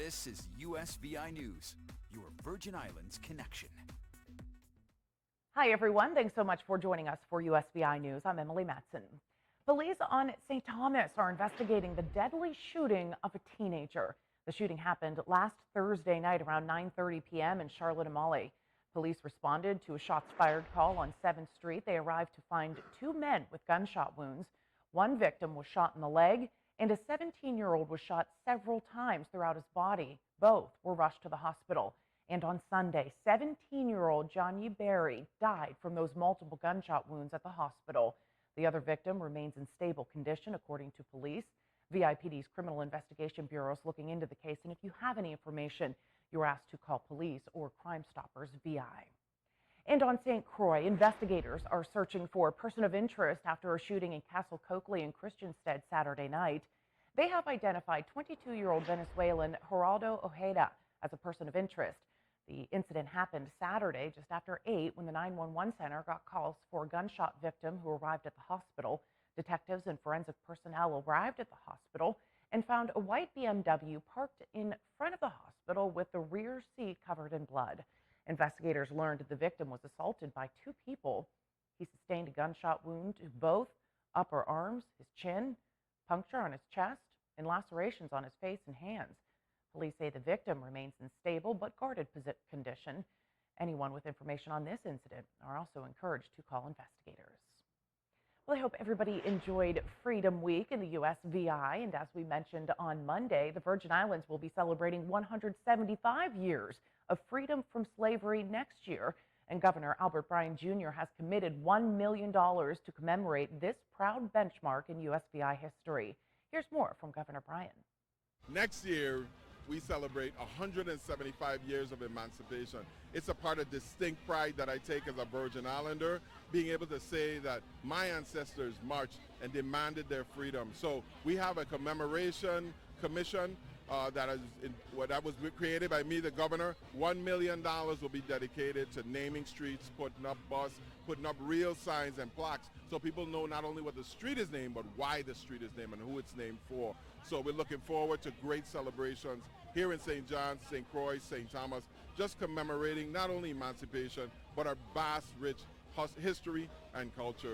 This is USVI News, your Virgin Islands connection. Hi, everyone. Thanks so much for joining us for USVI News. I'm Emily Matson. Police on St. Thomas are investigating the deadly shooting of a teenager. The shooting happened last Thursday night around 9:30 p.m. in Charlotte Amalie. Police responded to a shots fired call on 7th Street. They arrived to find two men with gunshot wounds. One victim was shot in the leg, and a 17-year-old was shot several times throughout his body. Both were rushed to the hospital. And on Sunday, 17-year-old Johnny Berry died from those multiple gunshot wounds at the hospital. The other victim remains in stable condition, according to police. VIPD's Criminal Investigation Bureau is looking into the case, and if you have any information, you're asked to call police or Crime Stoppers VI. And on St. Croix, investigators are searching for a person of interest after a shooting in Castle Coakley and Christiansted Saturday night. They have identified 22-year-old Venezuelan Geraldo Ojeda as a person of interest. The incident happened Saturday just after 8 when the 911 center got calls for a gunshot victim who arrived at the hospital. Detectives and forensic personnel arrived at the hospital and found a white BMW parked in front of the hospital with the rear seat covered in blood. Investigators learned the victim was assaulted by two people. He sustained a gunshot wound to both upper arms, his chin, puncture on his chest, and lacerations on his face and hands. Police say the victim remains in stable but guarded condition. Anyone with information on this incident are also encouraged to call investigators. Well, I hope everybody enjoyed Freedom Week in the USVI, and as we mentioned on Monday, the Virgin Islands will be celebrating 175 years of freedom from slavery next year, and Governor Albert Bryan Jr. has committed $1 million to commemorate this proud benchmark in USVI history. Here's more from Governor Bryan. Next year, we celebrate 175 years of emancipation. It's a part of distinct pride that I take as a Virgin Islander, being able to say that my ancestors marched and demanded their freedom. So we have a commemoration commission that was created by me, the governor. $1 million will be dedicated to naming streets, putting up bus, putting up real signs and plaques so people know not only what the street is named, but why the street is named and who it's named for. So we're looking forward to great celebrations here in St. John's, St. Croix, St. Thomas, just commemorating not only emancipation, but our vast, rich history and culture.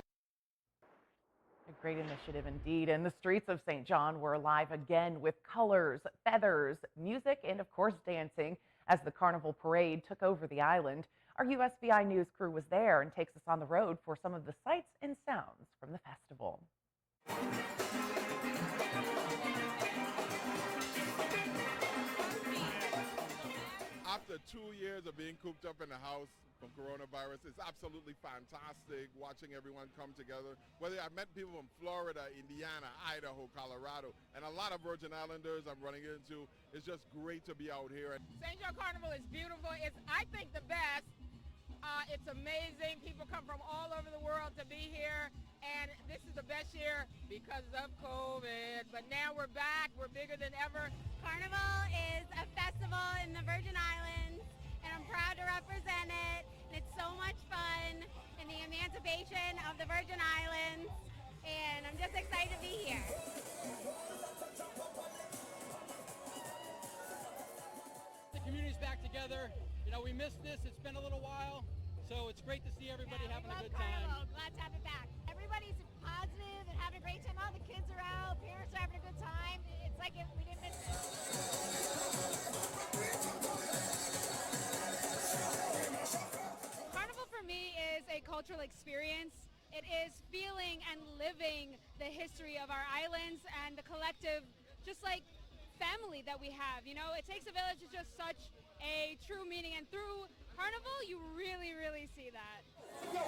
A great initiative indeed, and the streets of St. John were alive again with colors, feathers, music, and of course dancing as the Carnival parade took over the island. Our USVI News crew was there and takes us on the road for some of the sights and sounds from the festival. After 2 years of being cooped up in the house from coronavirus, it's absolutely fantastic watching everyone come together. Whether I've met people from Florida, Indiana, Idaho, Colorado, and a lot of Virgin Islanders I'm running into. It's just great to be out here. St. John Carnival is beautiful. It's, I think, the best. It's amazing. People come from all over the world to be here, and this is the best year because of COVID. But now we're back. We're bigger than ever. Carnival is a festival in the Virgin Islands, and I'm proud to represent it. And it's so much fun in the emancipation of the Virgin Islands, and I'm just excited to be here. The community's back together. You know, we missed this. It's been a little while, so it's great to see everybody having a good time. Carnival. Glad to have it back. Everybody's positive and having a great time. All the kids are out, parents are having a good time. It's like we didn't miss it. Carnival for me is a cultural experience. It is feeling and living the history of our islands and the collective, just like family that we have. You know, it takes a village is just such a true meaning, and through Carnival you really, really see that. I've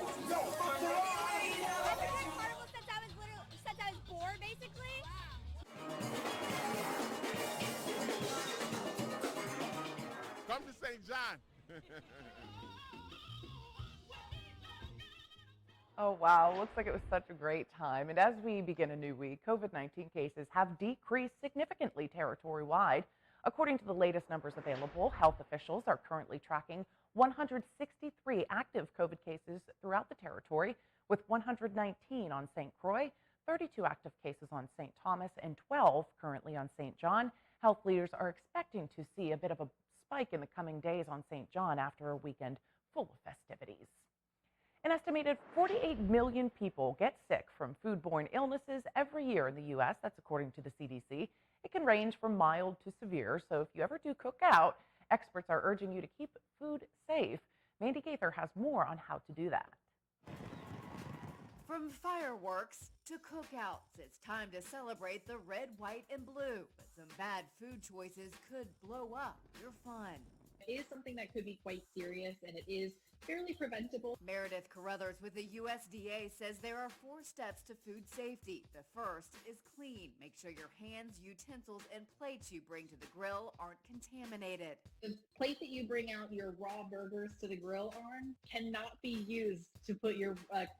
been doing Carnival since I was born, basically. Come to St. John. Oh, wow. Looks like it was such a great time. And as we begin a new week, COVID-19 cases have decreased significantly territory-wide. According to the latest numbers available, health officials are currently tracking 163 active COVID cases throughout the territory, with 119 on St. Croix, 32 active cases on St. Thomas and 12 currently on St. John. Health leaders are expecting to see a bit of a spike in the coming days on St. John after a weekend full of festivities. An estimated 48 million people get sick from foodborne illnesses every year in the U.S. That's according to the CDC. It can range from mild to severe, so if you ever do cook out, experts are urging you to keep food safe. Mandy Gaither has more on how to do that. From fireworks to cookouts, it's time to celebrate the red, white, and blue. But some bad food choices could blow up your fun. It is something that could be quite serious, and it is fairly preventable. Meredith Carruthers with the USDA says there are 4 steps to food safety. The first is clean. Make sure your hands, utensils, and plates you bring to the grill aren't contaminated. The plate that you bring out your raw burgers to the grill on cannot be used to put your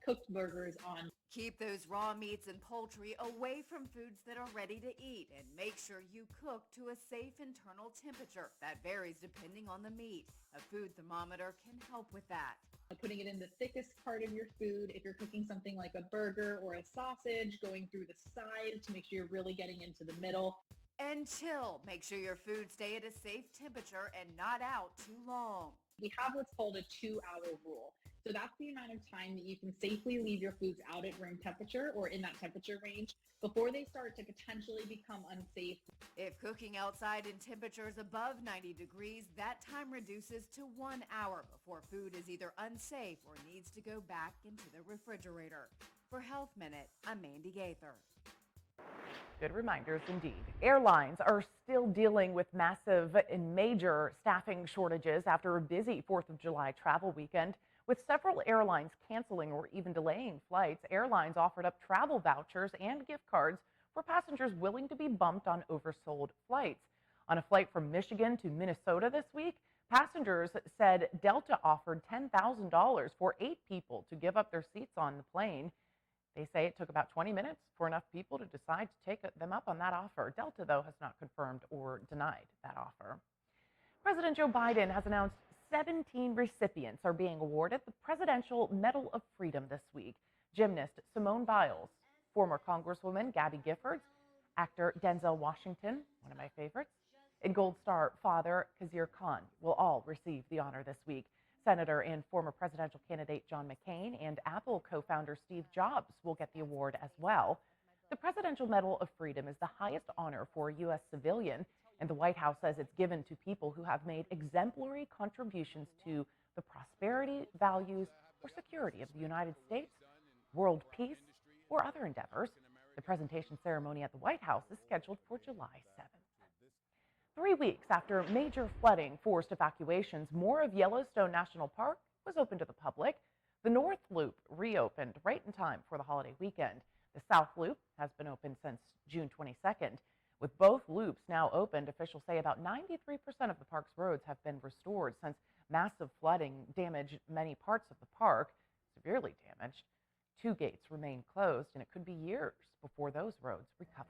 cooked burgers on. Keep those raw meats and poultry away from foods that are ready to eat, and make sure you cook to a safe internal temperature. That varies depending on the meat. A food thermometer can help with that. Putting it in the thickest part of your food, if you're cooking something like a burger or a sausage, going through the sides to make sure you're really getting into the middle. And chill. Make sure your food stay at a safe temperature and not out too long. We have what's called a 2-hour rule. So that's the amount of time that you can safely leave your foods out at room temperature or in that temperature range before they start to potentially become unsafe. If cooking outside in temperatures above 90 degrees, that time reduces to 1 hour before food is either unsafe or needs to go back into the refrigerator. For Health Minute, I'm Mandy Gaither. Good reminders indeed. Airlines are still dealing with massive and major staffing shortages after a busy 4th of July travel weekend. With several airlines canceling or even delaying flights, airlines offered up travel vouchers and gift cards for passengers willing to be bumped on oversold flights. On a flight from Michigan to Minnesota this week, passengers said Delta offered $10,000 for 8 people to give up their seats on the plane. They say it took about 20 minutes for enough people to decide to take them up on that offer. Delta, though, has not confirmed or denied that offer. President Joe Biden has announced 17 recipients are being awarded the Presidential Medal of Freedom this week. Gymnast Simone Biles, former Congresswoman Gabby Giffords, actor Denzel Washington, one of my favorites, and Gold Star father Khizr Khan will all receive the honor this week. Senator and former presidential candidate John McCain and Apple co-founder Steve Jobs will get the award as well. The Presidential Medal of Freedom is the highest honor for a U.S. civilian, and the White House says it's given to people who have made exemplary contributions to the prosperity, values, or security of the United States, world peace, or other endeavors. The presentation ceremony at the White House is scheduled for July 7th. 3 weeks after major flooding forced evacuations, more of Yellowstone National Park was open to the public. The North Loop reopened right in time for the holiday weekend. The South Loop has been open since June 22nd. With both loops now opened, officials say about 93% of the park's roads have been restored since massive flooding damaged many parts of the park, severely damaged. 2 gates remain closed, and it could be years before those roads recover.